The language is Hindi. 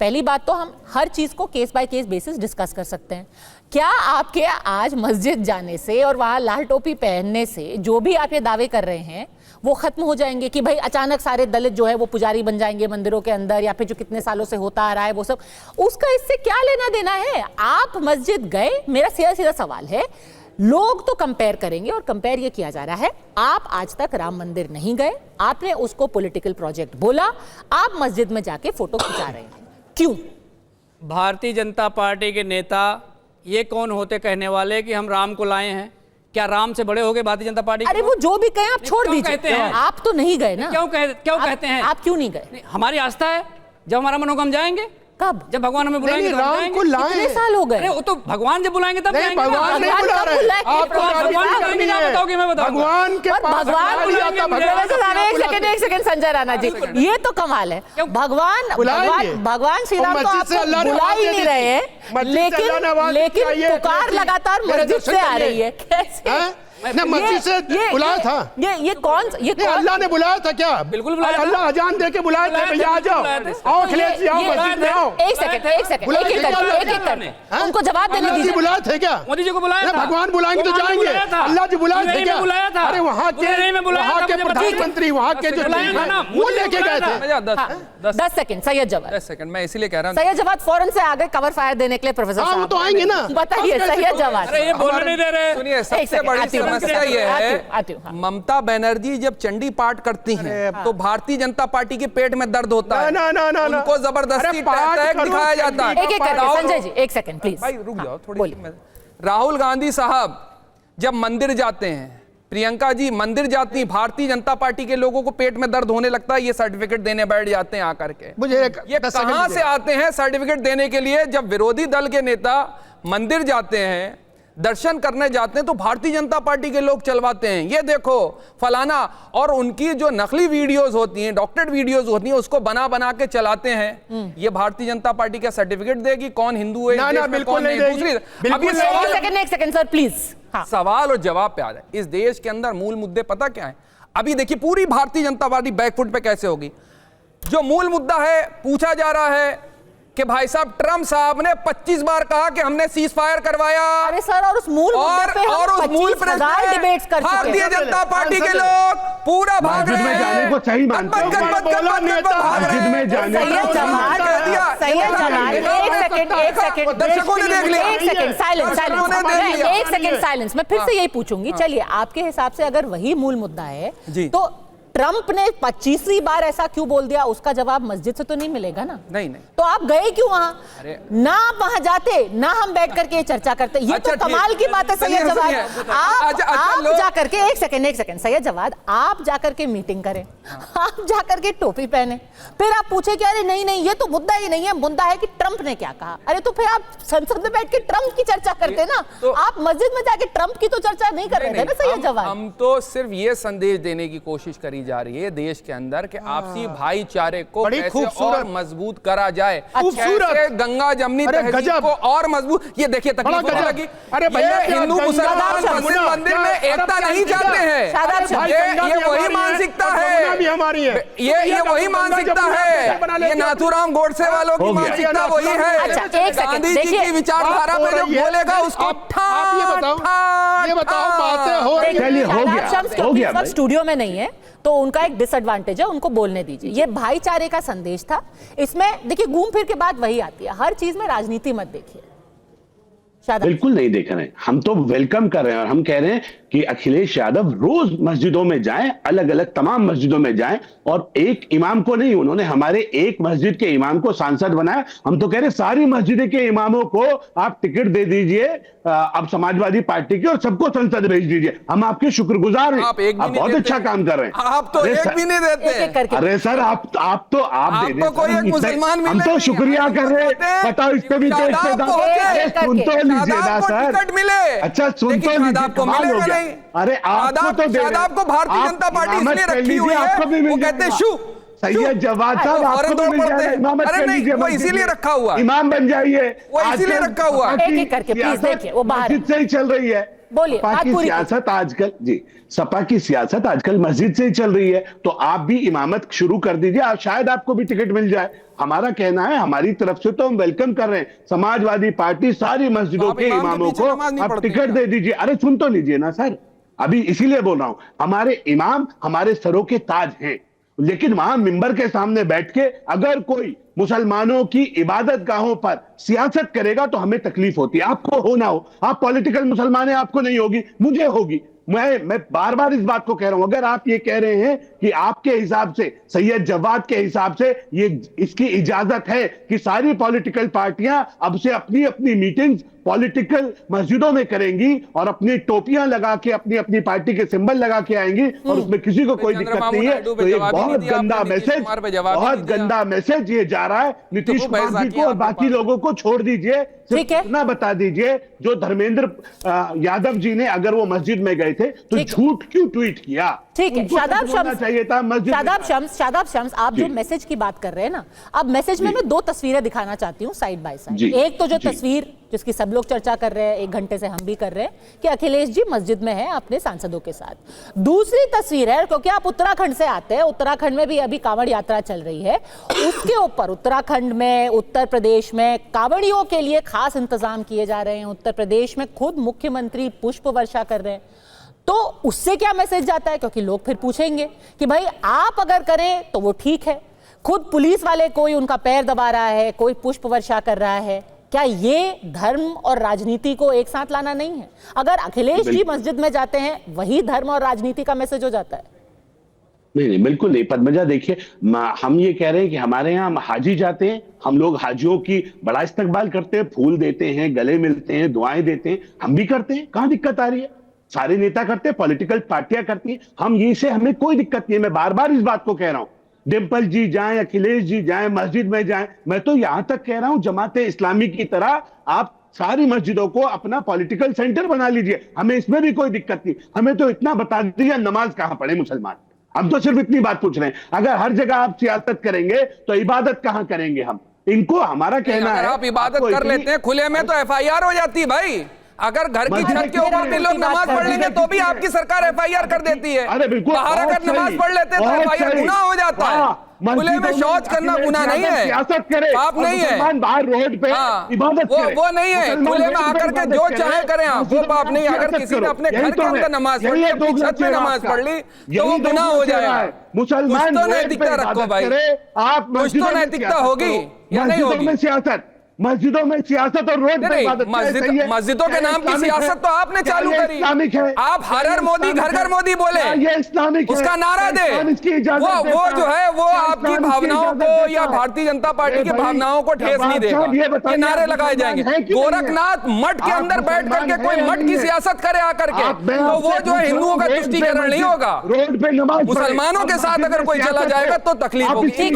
पहली बात तो हम हर चीज को case by case basis discuss कर सकते हैं। क्या आपके आज मस्जिद जाने से और वहां लाल टोपी पहनने से जो भी आप ये दावे कर रहे हैं वो खत्म हो जाएंगे कि भाई अचानक सारे दलित जो है वो पुजारी बन जाएंगे मंदिरों के अंदर, या फिर जो कितने सालों से होता आ रहा है वो सब, उसका इससे क्या लेना देना है? आप मस्जिद गए, मेरा सीधा सीधा सवाल है। लोग तो कंपेयर करेंगे और कंपेयर ये किया जा रहा है, आप आज तक राम मंदिर नहीं गए, आपने उसको पॉलिटिकल प्रोजेक्ट बोला, आप मस्जिद में जाके फोटो खिंचा रहे हैं, क्यों? भारतीय जनता पार्टी के नेता ये कौन होते कहने वाले कि हम राम को लाए हैं? क्या राम से बड़े हो गए भारतीय जनता पार्टी? अरे वो जो भी कहें आप छोड़ दीजिए, आप तो नहीं गए ना। क्यों कहते हैं? आप क्यों नहीं गए? हमारी आस्था है, जब हमारा मन होगा हम जाएंगे। कब? जब भगवान हमें बुलाएंगे। राम को लाए कितने साल हो गए? अरे वो तो भगवान जब बुलाएंगे तब जाएंगे। भगवान नहीं बुला रहे, आपको बताओगे, मैं बताऊंगा। भगवान के पास एक सेकंड संजय राणा जी, ये तो कमाल है। भगवान श्री राम को आप बुला ही नहीं रहे हैं, लेकिन पुकार लगातार मस्जिद से आ रही है। कैसे? मस्जिद से बुलाया था? ये कौन अल्लाह ने बुलाया था क्या? बिल्कुल बुलाया था। अल्लाह अजान दे के बुलाया था, भैया आ जाओ, आओ अखिलेश जी आओ मस्जिद में आओ। एक सेकंड उनको जवाब देने दीजिए। बुलाया थे क्या? मोदी जी को बुलाया था। भगवान बुलाएंगे तो जाएंगे। अल्लाह जी बुलाए थे क्या? अरे वहाँ के प्रधानमंत्री, वहाँ के जो वो लेके गए थे। 10 सेकंड सैयद जवाद। 10 सेकंड मैं इसीलिए कह रहा हूँ। सैयद जवाद फौरन से आगे कवर फायर देने के लिए प्रोफेसर साहब। वो तो आएंगे ना, बताइए सैयद जवाद। अरे ये बोलने नहीं दे रहे। सुनिए, सबसे बड़ी समस्या ये है, ममता बनर्जी जब चंडी पाठ करती हैं तो भारतीय जनता पार्टी के पेट में दर्द होता है, उनको जबरदस्ती अटैक दिखाया जाता है। एक संजय जी एक सेकंड प्लीज। भाई रुक जाओ थोड़ी। राहुल गांधी साहब जब मंदिर जाते हैं, प्रियंका जी मंदिर जाती, भारतीय जनता पार्टी के लोगों को पेट में दर्द होने लगता है, ये सर्टिफिकेट देने बैठ जाते हैं आकर के। ये कहां से आते हैं सर्टिफिकेट देने के लिए? जब विरोधी दल के नेता मंदिर जाते हैं, दर्शन करने जाते हैं, तो भारतीय जनता पार्टी के लोग चलवाते हैं, ये देखो फलाना, और उनकी जो नकली वीडियोस होती हैं, डॉक्टरेट वीडियोस होती हैं, उसको बना बना के चलाते हैं। ये भारतीय जनता पार्टी का सर्टिफिकेट देगी कौन हिंदू है? ना, बिल्कुल नहीं। दूसरी एक सेकंड सर प्लीज। सवाल और जवाब पे आ जाए। इस देश के अंदर मूल मुद्दे पता क्या है? अभी देखिए पूरी भारतीय जनता पार्टी बैकफुट पे कैसे होगी। जो मूल मुद्दा है, पूछा जा रहा है कि भाई साहब ट्रम्प साहब ने 25 बार कहा कि हमने सीज फायर करवाया। अरे सर, और उस मूल मुद्दे पे हम 25,000 डिबेट्स कर चुके हैं। भारतीय जनता पार्टी के लोग पूरा भाग रहे हैं। जाने को सही मानते हैं। सैयद जवाद एक सेकंड दर्शकों ने देख लिया। एक सेकंड साइलेंस। मैं फिर से यही पूछूंगी। चलिए, आपके हिसाब से अगर वही मूल मुद्दा है तो ट्रंप ने 25वीं बार ऐसा क्यों बोल दिया? उसका जवाब मस्जिद से तो नहीं मिलेगा ना। नहीं। तो आप गए क्यों वहां? ना आप वहां जाते, ना हम बैठ करके ये चर्चा करते। ये तो कमाल की बात है सैयद जवाद। आप जाकर के एक सेकंड सैयद जवाद, आप जाकर के मीटिंग करें, आप जाकर के टोपी पहने, फिर आप पूछे कि अरे नहीं ये तो मुद्दा ही नहीं है, मुद्दा है कि ट्रंप ने क्या कहा। अरे तो फिर आप संसद में बैठ के ट्रंप की चर्चा करते ना, आप मस्जिद में जाके ट्रंप की तो चर्चा नहीं कर रहे थे ना सैयद जवाद। हम तो सिर्फ ये संदेश देने की कोशिश करी जा रही है देश के अंदर कि आपसी भाईचारे को कैसे और मजबूत करा जाए, कैसे गंगा जमनी तहजीब को और मजबूत। ये देखिए तकलीफ लगी। अरे भैया, हिंदू मुसलमान मस्जिद मंदिर में एकता नहीं चाहते हैं। ये वही मानसिकता है, ये वही मानसिकता है। ये नाथूराम गोडसे वालों की मानसिकता वही है। गांधी जी की विचारधारा पे जो बोलेगा उसको ये बताओ बातें हो गया। स्टूडियो में नहीं है तो उनका एक डिसएडवांटेज है, उनको बोलने दीजिए। ये भाईचारे का संदेश था। इसमें देखिए घूम फिर के बात वही आती है, हर चीज में राजनीति मत देखिए। बिल्कुल नहीं देख रहे हैं, हम तो वेलकम कर रहे हैं और हम कह रहे हैं कि अखिलेश यादव रोज मस्जिदों में जाएं, अलग अलग तमाम मस्जिदों में जाएं, और एक इमाम को नहीं, उन्होंने हमारे एक मस्जिद के इमाम को सांसद बनाया। हम तो कह रहे हैं सारी मस्जिद के इमामों को आप टिकट दे दीजिए, अब समाजवादी पार्टी की, और सबको संसद भेज दीजिए। हम आपके शुक्रगुजार हैं, आप बहुत अच्छा काम कर रहे हैं। आप तो एक भी नहीं देते। अरे सर, आप दे दें, हम तो शुक्रिया कर रहे हैं। बताओ इस पे भी तो सुन तो लीजिए ना सर। अच्छा सुन तो लीजिए। अरे आपको तो आपको भारतीय जनता पार्टी इसलिए रखी हुई है, वो कहते हैं सैयद जवाद साहब आपको भी मिल जाएगा, इमामत कर लीजिए, वो इसीलिए रखा हुआ है, इमाम बन जाइए, वो इसीलिए रखा हुआ है। एक-एक करके प्लीज देखिए, वो बाहर मस्जिद से ही चल रही है। बोलिए, सपा बात की पूरी सियासत आजकल, जी, सपा की सियासत आजकल मस्जिद से ही चल रही है, तो आप भी इमामत शुरू कर दीजिए, शायद आपको भी टिकट मिल जाए। हमारा कहना है, हमारी तरफ से तो हम वेलकम कर रहे हैं, समाजवादी पार्टी सारी मस्जिदों के इमामों को आप टिकट दे दीजिए। अरे सुन तो लीजिए ना सर, अभी इसीलिए बोल रहा हूं, हमारे इमाम हमारे सरों के ताज हैं, लेकिन वहां मिंबर के सामने बैठ के अगर कोई मुसलमानों की इबादत गाहों पर सियासत करेगा तो हमें तकलीफ होती है। आपको हो ना हो, आप पॉलिटिकल मुसलमान हैं, आपको नहीं होगी, मुझे होगी। मैं बार बार इस बात को कह रहा हूं, अगर आप ये कह रहे हैं कि आपके हिसाब से, सैयद जवाद के हिसाब से ये इसकी इजाजत है कि सारी पॉलिटिकल पार्टियां अब से अपनी अपनी मीटिंग्स पॉलिटिकल मस्जिदों में करेंगी और अपनी टोपियां लगा के अपनी अपनी पार्टी के सिंबल लगा के आएंगी और उसमें किसी को कोई दिक्कत नहीं है, तो ये बहुत गंदा मैसेज, बहुत गंदा मैसेज ये जा रहा है। नीतीश कुमार जी को और बाकी लोगों को छोड़ दीजिए, सिर्फ इतना बता दीजिए, जो धर्मेंद्र यादव जी ने अगर वो मस्जिद में गए थे तो झूठ क्यों ट्वीट किया? ठीक है, शादाब शम्स, चाहिए था मस्जिद। शादाब शम्स, आप जो मैसेज की बात कर रहे हैं ना, अब मैसेज में मैं दो तस्वीरें दिखाना चाहती हूँ साइड बाय साइड। एक तो जो तस्वीर जिसकी सब लोग चर्चा कर रहे हैं, 1 घंटे से हम भी कर रहे हैं, कि अखिलेश जी मस्जिद में है अपने सांसदों के साथ। दूसरी तस्वीर है, क्योंकि आप उत्तराखंड से आते हैं, उत्तराखंड में भी अभी कांवड़ यात्रा चल रही है, उसके ऊपर उत्तराखंड में, उत्तर प्रदेश में कांवड़ियों के लिए खास इंतजाम किए जा रहे हैं। उत्तर प्रदेश में खुद मुख्यमंत्री पुष्प वर्षा कर रहे हैं, तो उससे क्या मैसेज जाता है? क्योंकि लोग फिर पूछेंगे कि भाई आप अगर करें तो वो ठीक है, खुद पुलिस वाले कोई उनका पैर दबा रहा है, कोई पुष्प वर्षा कर रहा है, क्या ये धर्म और राजनीति को एक साथ लाना नहीं है? अगर अखिलेश जी मस्जिद में जाते हैं, वही धर्म और राजनीति का मैसेज हो जाता है। नहीं, बिल्कुल नहीं पद्मजा। देखिए, हम ये कह रहे हैं कि हमारे यहाँ हाजी जाते हैं, हम लोग हाजियों की बड़ा इस्तकबाल करते हैं, फूल देते हैं, गले मिलते हैं, दुआएं देते हैं, हम भी करते हैं, कहां दिक्कत आ रही है? सारे नेता करते हैं, पॉलिटिकल पार्टियां करती हैं, हम ये से हमें कोई दिक्कत नहीं है। मैं बार बार इस बात को कह रहा हूं, डिम्पल जी जाएं, अखिलेश जी जाएं, मस्जिद में जाएं, मैं तो यहां तक कह रहा हूं जमाते इस्लामी की तरह आप सारी मस्जिदों को अपना पॉलिटिकल सेंटर बना लीजिए, हमें इसमें भी कोई दिक्कत नहीं। हमें तो इतना बता दीजिए नमाज कहां पढ़े मुसलमान, हम तो सिर्फ इतनी बात पूछ रहे हैं। अगर हर जगह आप सियासत करेंगे तो इबादत कहां करेंगे हम? इनको हमारा कहना है, आप इबादत कर लेते हैं खुले में तो FIR हो जाती है भाई। अगर घर की छत के ऊपर भी लोग नमाज पढ़ लेंगे तो भी आपकी सरकार FIR कर देती है। अरे बिल्कुल, बाहर अगर नमाज पढ़ लेते हैं तो FIR गुनाह हो जाता है। खुले में शौच करना गुनाह नहीं है, सियासत करे, पाप नहीं है। बाहर रोड पे इबादत करे, वो नहीं है। खुले में आकर के जो चाहे करें आप, वो पाप नहीं। अगर किसी ने अपने घर के अंदर नमाज पढ़ ली, अपनी छत पे नमाज पढ़ ली, तो वो गुनाह हो जाएगा। मुसलमान कुछ तो नैतिकता रखो भाई, कुछ तो नैतिकता होगी या नहीं होगी? सियासत, मस्जिदों में सियासत और रोड पे इबादत, मस्जिदों के नाम की सियासत तो आपने चालू करी। इस्लामिक है। आप हर हर मोदी घर घर मोदी बोले, ये इस्लामिक है, उसका नारा दे। वो जो है वो आपकी भावनाओं को या भारतीय जनता पार्टी की भावनाओं को ठेस नहीं देगा। ये नारे लगाए जाएंगे। गोरखनाथ मठ के अंदर बैठ करके कोई मठ की सियासत करे आकर के, तो वो जो है हिंदुओं का तुष्टीकरण नहीं होगा। रोड पे नमाज, मुसलमानों के साथ अगर कोई चला जाएगा तो तकलीफ होगी।